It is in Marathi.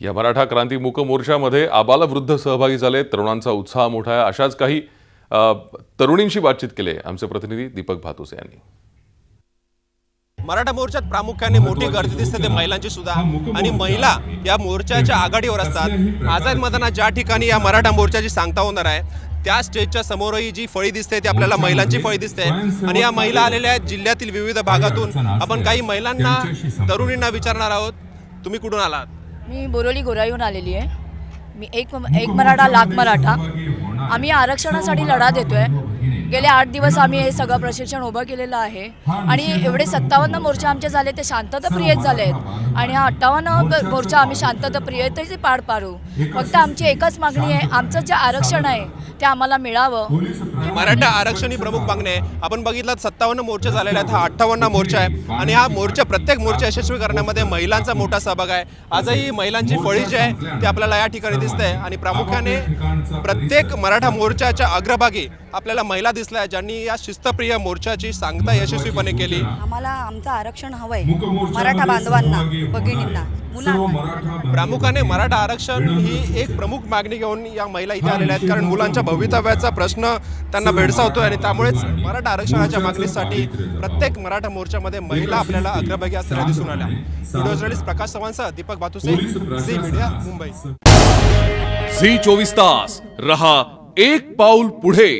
या मराठा क्रांती मूक मोर्चामध्ये आबालवृद्ध सहभागी झाले। तरुणांचा उत्साह मोठा आहे। अशाच काही तरुणींशी बातचीत केली आमचे प्रतिनिधी दीपक भातुसे यांनी। मराठा मोर्चात प्रामुख्याने मोठी गर्दी दिसते ते महिलांची सुद्धा, आणि महिला या मोर्चाच्या आघाडीवर असतात। आझाद मैदानात ज्या ठिकाणी या मराठा मोर्चाची सांगता होणार आहे त्या स्टेजच्या समोरही जी फळी दिसते ती आपल्याला महिलांची फळी दिसते, आणि या महिला आलेल्या आहेत जिल्ह्यातील विविध भागातून। आपण काही महिलांना, तरुणींना विचारणार आहोत, तुम्ही कुठून आलात? मी बोरोली गोराईहून आलेली आहे। मी एक मराठा लाख मराठा। आम्ही आरक्षणासाठी लढा देतोय। गेले 8 दिवस आम्ही हे सगळं प्रशिक्षण उभं केलेलं आहे, आणि एवढे 57 मोर्चे आमचे झाले ते शांतताप्रिय झाले आहेत, आणि हा 58 मोर्चा आम्ही शांतताप्रियतेचे पार पाडू। फक्त आमची एकच मागणी आहे, आमचं जे आरक्षण आहे ते आम्हाला मिळावं। मराठा आरक्षण ही प्रमुख मागणी आहे। आपण बघितलं 57 मोर्चे झालेले आहेत, हा 58 मोर्चा आहे, आणि हा मोर्चा, प्रत्येक मोर्चा यशस्वी करण्यामध्ये महिलांचा मोठा सहभाग आहे। आजही महिलांची फळी जी आहे ती आपल्याला या ठिकाणी दिसते, आणि प्रामुख्याने प्रत्येक मराठा मोर्चाच्या अग्रभागी आपल्याला महिला दिसल्या ज्यांनी या शिस्तप्रिय मोर्चाची सांगता यशस्वीपणे केली। आम्हाला आमचं आरक्षण हवंय, मराठा बांधवांना, भगिनींना, मुलांना। प्रामुख्याने मराठा आरक्षण ही एक प्रमुख मागणी घेऊन या महिला इथे आलेल्या आहेत, कारण मुलांच्या भवितव्याचा प्रश्न त्यांना भेडसावतोय, आणि त्यामुळेच मराठा आरक्षणाच्या मागणीसाठी प्रत्येक मराठा मोर्चामध्ये महिला आपल्याला अग्रभागी असताना दिसून आल्या। व्हिडिओ जर्नलिस्ट प्रकाश चव्हाणसह Deepak Bhatuse, Zee media, Mumbai. Zee 24 तास रहा एक पाऊल पुढे।